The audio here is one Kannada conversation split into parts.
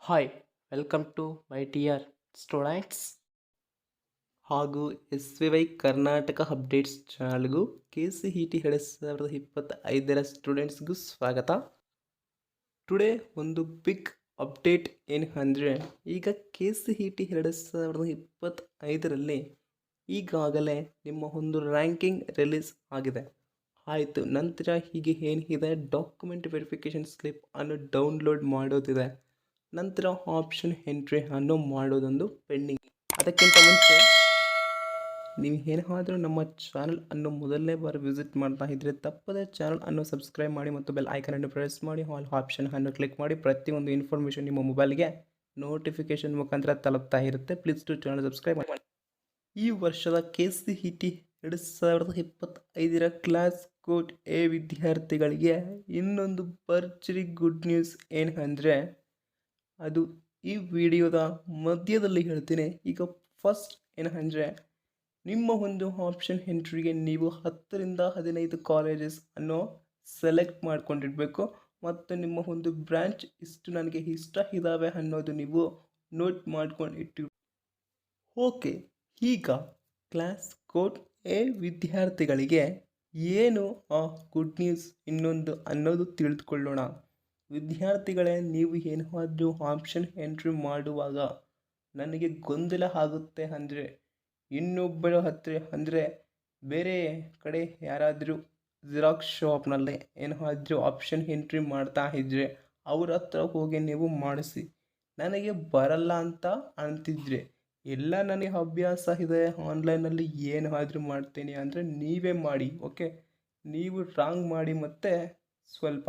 Hi welcome to my dear students ಹಾಗೂ SVY ಕರ್ನಾಟಕ ಅಪ್ಡೇಟ್ಸ್ ಚಾನಲ್ಗೂ KCET 2025 ಸ್ಟೂಡೆಂಟ್ಸ್ಗೂ ಸ್ವಾಗತ. ಟುಡೇ ಒಂದು ಬಿಗ್ ಅಪ್ಡೇಟ್ ಏನು ಅಂದರೆ, ಈಗ KCET 2025 ಈಗಾಗಲೇ ನಿಮ್ಮ ಒಂದು ರ್ಯಾಂಕಿಂಗ್ ರಿಲೀಸ್ ಆಗಿದೆ. ಆಯಿತು, ನಂತರ ಹೀಗೆ ಏನಿದೆ ಡಾಕ್ಯುಮೆಂಟ್ ವೆರಿಫಿಕೇಷನ್ ಸ್ಲಿಪ್ ಅನ್ನು ಡೌನ್ಲೋಡ್ ಮಾಡೋದಿದೆ. ನಂತರ ಆಪ್ಷನ್ ಎಂಟ್ರಿ ಅನ್ನು ಮಾಡೋದೊಂದು ಪೆಂಡಿಂಗ್. ಅದಕ್ಕಿಂತ ಮುಂಚೆ ನೀವು ಏನಾದರೂ ನಮ್ಮ ಚಾನಲ್ ಅನ್ನು ಮೊದಲನೇ ಬಾರಿ ವಿಸಿಟ್ ಮಾಡ್ತಾ ಇದ್ದರೆ ತಪ್ಪದೇ ಚಾನಲ್ ಅನ್ನು ಸಬ್ಸ್ಕ್ರೈಬ್ ಮಾಡಿ ಮತ್ತು ಬೆಲ್ ಐಕನ್ ಅನ್ನು ಪ್ರೆಸ್ ಮಾಡಿ ಆಲ್ ಆಪ್ಷನ್ ಅನ್ನು ಕ್ಲಿಕ್ ಮಾಡಿ. ಪ್ರತಿಯೊಂದು ಇನ್ಫಾರ್ಮೇಷನ್ ನಿಮ್ಮ ಮೊಬೈಲ್ಗೆ ನೋಟಿಫಿಕೇಶನ್ ಮುಖಾಂತರ ತಲುಪ್ತಾ ಇರುತ್ತೆ. ಪ್ಲೀಸ್ ಟು ಚಾನಲ್ ಸಬ್ಸ್ಕ್ರೈಬ್ ಮಾಡಿ. ಈ ವರ್ಷದ KCET 2025 ಕ್ಲಾಸ್ ಕೋಡ್ ಎ ವಿದ್ಯಾರ್ಥಿಗಳಿಗೆ ಇನ್ನೊಂದು ಭರ್ಜರಿ ಗುಡ್ ನ್ಯೂಸ್ ಏನು ಅಂದರೆ, ಅದು ಈ ವಿಡಿಯೋದ ಮಧ್ಯದಲ್ಲಿ ಹೇಳ್ತೀನಿ. ಈಗ ಫಸ್ಟ್ ಏನಂದರೆ, ನಿಮ್ಮ ಒಂದು ಆಪ್ಷನ್ ಎಂಟ್ರಿಗೆ ನೀವು 10 ರಿಂದ 15 ಕಾಲೇಜಸ್ ಅನ್ನು ಸೆಲೆಕ್ಟ್ ಮಾಡ್ಕೊಂಡಿರಬೇಕು ಮತ್ತು ನಿಮ್ಮ ಒಂದು ಬ್ರಾಂಚ್ ಇಷ್ಟು ನನಗೆ ಇಷ್ಟ ಇದ್ದಾವೆ ಅನ್ನೋದು ನೀವು ನೋಟ್ ಮಾಡ್ಕೊಂಡು ಓಕೆ, ಈಗ ಕ್ಲಾಸ್ ಕೋಡ್ ಎ ವಿದ್ಯಾರ್ಥಿಗಳಿಗೆ ಏನು ಆ ಗುಡ್ ನ್ಯೂಸ್ ಇನ್ನೊಂದು ಅನ್ನೋದು ತಿಳಿದುಕೊಳ್ಳೋಣ. ವಿದ್ಯಾರ್ಥಿಗಳೇ, ನೀವು ಏನಾದರೂ ಆಪ್ಷನ್ ಎಂಟ್ರಿ ಮಾಡುವಾಗ ನನಗೆ ಗೊಂದಲ ಆಗುತ್ತೆ ಅಂದರೆ, ಇನ್ನೊಬ್ಬರ ಹತ್ರ ಅಂದರೆ ಬೇರೆ ಕಡೆ ಯಾರಾದರೂ ಜಿರಾಕ್ಸ್ ಶಾಪ್ನಲ್ಲಿ ಏನಾದರೂ ಆಪ್ಷನ್ ಎಂಟ್ರಿ ಮಾಡ್ತಾ ಇದ್ದರೆ ಅವ್ರ ಹತ್ರ ಹೋಗಿ ನೀವು ಮಾಡಿಸಿ. ನನಗೆ ಬರಲ್ಲ ಅಂತ ಅಂತಿದ್ರೆ, ಎಲ್ಲ ನನಗೆ ಅಭ್ಯಾಸ ಇದೆ, ಆನ್ಲೈನಲ್ಲಿ ಏನಾದರೂ ಮಾಡ್ತೀನಿ ಅಂದರೆ ನೀವೇ ಮಾಡಿ. ಓಕೆ, ನೀವು ರಾಂಗ್ ಮಾಡಿ ಮತ್ತು ಸ್ವಲ್ಪ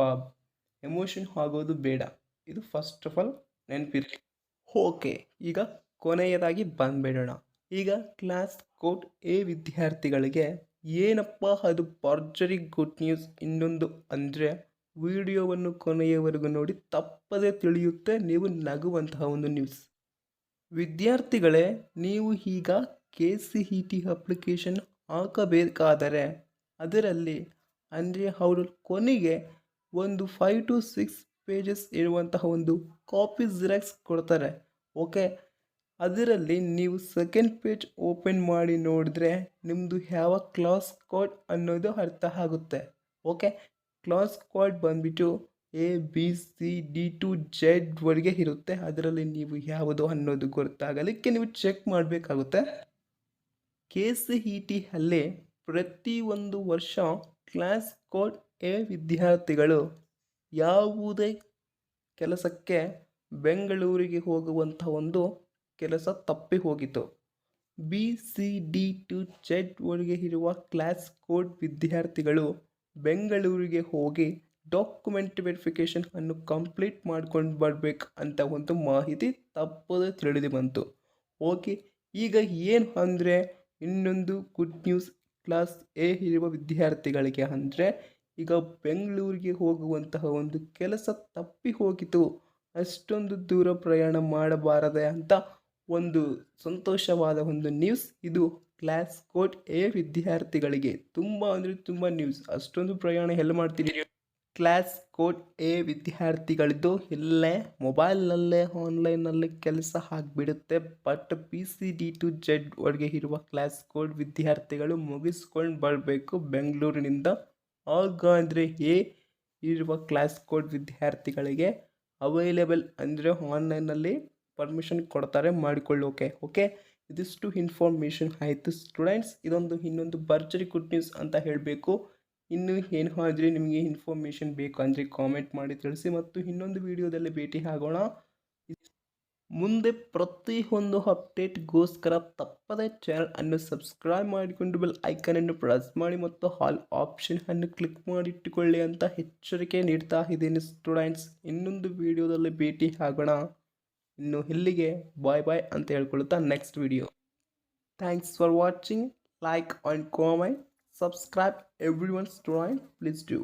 ಎಮೋಷನ್ ಆಗೋದು ಬೇಡ. ಇದು ಫಸ್ಟ್ ಆಫ್ ಆಲ್ ನೆನಪಿರಲಿ. ಓಕೆ, ಈಗ ಕೊನೆಯದಾಗಿ ಬಂದುಬಿಡೋಣ. ಈಗ ಕ್ಲಾಸ್ ಕೋಡ್ ಎ ವಿದ್ಯಾರ್ಥಿಗಳಿಗೆ ಏನಪ್ಪ ಅದು ಭರ್ಜರಿ ಗುಡ್ ನ್ಯೂಸ್ ಇನ್ನೊಂದು ಅಂದರೆ, ವಿಡಿಯೋವನ್ನು ಕೊನೆಯವರೆಗೂ ನೋಡಿ, ತಪ್ಪದೇ ತಿಳಿಯುತ್ತೆ ನೀವು ನಗುವಂತಹ ಒಂದು ನ್ಯೂಸ್. ವಿದ್ಯಾರ್ಥಿಗಳೇ, ನೀವು ಈಗ KCET ಅಪ್ಲಿಕೇಶನ್ ಹಾಕಬೇಕಾದರೆ ಅದರಲ್ಲಿ ಅಂದರೆ ಅವರು ಕೊನೆಗೆ ಒಂದು 5 to 6 ಪೇಜಸ್ ಇರುವಂತಹ ಒಂದು ಕಾಪಿ ಜಿರಾಕ್ಸ್ ಕೊಡ್ತಾರೆ. ಓಕೆ, ಅದರಲ್ಲಿ ನೀವು ಸೆಕೆಂಡ್ ಪೇಜ್ ಓಪನ್ ಮಾಡಿ ನೋಡಿದ್ರೆ ನಿಮ್ಮದು ಯಾವ ಕ್ಲಾಸ್ ಕೋಡ್ ಅನ್ನೋದು ಅರ್ಥ ಆಗುತ್ತೆ. ಓಕೆ, ಕ್ಲಾಸ್ ಕೋಡ್ ಬಂದುಬಿಟ್ಟು ABCD to Z ಇರುತ್ತೆ. ಅದರಲ್ಲಿ ನೀವು ಯಾವುದು ಅನ್ನೋದು ಗೊತ್ತಾಗಲಿಕ್ಕೆ ನೀವು ಚೆಕ್ ಮಾಡಬೇಕಾಗುತ್ತೆ. KCET ಅಲ್ಲಿ ಪ್ರತಿಯೊಂದು ವರ್ಷ ಕ್ಲಾಸ್ ಕೋಡ್ ಎ ವಿದ್ಯಾರ್ಥಿಗಳು ಯಾವುದೇ ಕೆಲಸಕ್ಕೆ ಬೆಂಗಳೂರಿಗೆ ಹೋಗುವಂಥ ಒಂದು ಕೆಲಸ ತಪ್ಪಿ ಹೋಗಿತ್ತು. BCD to Z ಇರುವ ಕ್ಲಾಸ್ ಕೋಡ್ ವಿದ್ಯಾರ್ಥಿಗಳು ಬೆಂಗಳೂರಿಗೆ ಹೋಗಿ ಡಾಕ್ಯುಮೆಂಟ್ ವೆರಿಫಿಕೇಷನ್ ಅನ್ನು ಕಂಪ್ಲೀಟ್ ಮಾಡ್ಕೊಂಡು ಬರಬೇಕು ಅಂತ ಒಂದು ಮಾಹಿತಿ ತಪ್ಪದೇ ತಿಳಿದು ಬಂತು. ಓಕೆ, ಈಗ ಏನು ಅಂದರೆ ಇನ್ನೊಂದು ಗುಡ್ ನ್ಯೂಸ್ ಕ್ಲಾಸ್ ಎ ಇರುವ ವಿದ್ಯಾರ್ಥಿಗಳಿಗೆ ಅಂದರೆ, ಈಗ ಬೆಂಗಳೂರಿಗೆ ಹೋಗುವಂತಹ ಒಂದು ಕೆಲಸ ತಪ್ಪಿ ಹೋಗಿತು, ಅಷ್ಟೊಂದು ದೂರ ಪ್ರಯಾಣ ಮಾಡಬಾರದೆ ಅಂತ ಒಂದು ಸಂತೋಷವಾದ ಒಂದು ನ್ಯೂಸ್. ಇದು ಕ್ಲಾಸ್ ಕೋಡ್ ಎ ವಿದ್ಯಾರ್ಥಿಗಳಿಗೆ ತುಂಬ ಅಂದರೆ ತುಂಬ ನ್ಯೂಸ್. ಅಷ್ಟೊಂದು ಪ್ರಯಾಣ ಎಲ್ಲ ಮಾಡ್ತಿದ್ದೀರಿ. ಕ್ಲಾಸ್ ಕೋಡ್ ಎ ವಿದ್ಯಾರ್ಥಿಗಳದ್ದು ಎಲ್ಲೇ ಮೊಬೈಲ್ನಲ್ಲೇ ಆನ್ಲೈನಲ್ಲೇ ಕೆಲಸ ಆಗಿಬಿಡುತ್ತೆ. ಬಟ್ BCD to Z ಇರುವ ಕ್ಲಾಸ್ ಕೋಡ್ ವಿದ್ಯಾರ್ಥಿಗಳು ಮುಗಿಸ್ಕೊಂಡು ಬರಬೇಕು ಬೆಂಗಳೂರಿನಿಂದ. ಹಾಗಾದರೆ ಎ ಇರುವ ಕ್ಲಾಸ್ ಕೋಡ್ ವಿದ್ಯಾರ್ಥಿಗಳಿಗೆ ಅವೈಲೇಬಲ್ ಅಂದರೆ ಆನ್ಲೈನಲ್ಲಿ ಪರ್ಮಿಷನ್ ಕೊಡ್ತಾರೆ ಮಾಡಿಕೊಳ್ಳೋಕೆ. ಓಕೆ, ಇದಿಷ್ಟು ಇನ್ಫಾರ್ಮೇಷನ್ ಆಯಿತು ಸ್ಟೂಡೆಂಟ್ಸ್. ಇದೊಂದು ಇನ್ನೊಂದು ಭರ್ಜರಿ ಗುಡ್ ನ್ಯೂಸ್ ಅಂತ ಹೇಳಬೇಕು. ಇನ್ನು ಏನಾದರೂ ನಿಮಗೆ ಇನ್ಫಾರ್ಮೇಷನ್ ಬೇಕು ಅಂದರೆ ಕಾಮೆಂಟ್ ಮಾಡಿ ತಿಳಿಸಿ ಮತ್ತು ಇನ್ನೊಂದು ವಿಡಿಯೋದಲ್ಲಿ ಭೇಟಿ ಆಗೋಣ. ಮುಂದೆ ಪ್ರತಿಯೊಂದು ಅಪ್ಡೇಟ್ಗೋಸ್ಕರ ತಪ್ಪದೇ ಚಾನಲ್ ಅನ್ನು ಸಬ್ಸ್ಕ್ರೈಬ್ ಮಾಡಿಕೊಂಡು ಬೆಲ್ ಐಕನ್ ಅನ್ನು ಪ್ರೆಸ್ ಮಾಡಿ ಮತ್ತು ಆಲ್ ಆಪ್ಷನ್ ಅನ್ನು ಕ್ಲಿಕ್ ಮಾಡಿಟ್ಟುಕೊಳ್ಳಿ ಅಂತ ಎಚ್ಚರಿಕೆ ನೀಡ್ತಾ ಇದ್ದೀನಿ ಸ್ಟೂಡೆಂಟ್ಸ್. ಇನ್ನೊಂದು ವಿಡಿಯೋದಲ್ಲಿ ಭೇಟಿ ಆಗೋಣ. ಇನ್ನು ಇಲ್ಲಿಗೆ ಬಾಯ್ ಬಾಯ್ ಅಂತ ಹೇಳ್ಕೊಳ್ತಾ next video. Thanks for watching. Like and comment, subscribe everyone student, please do.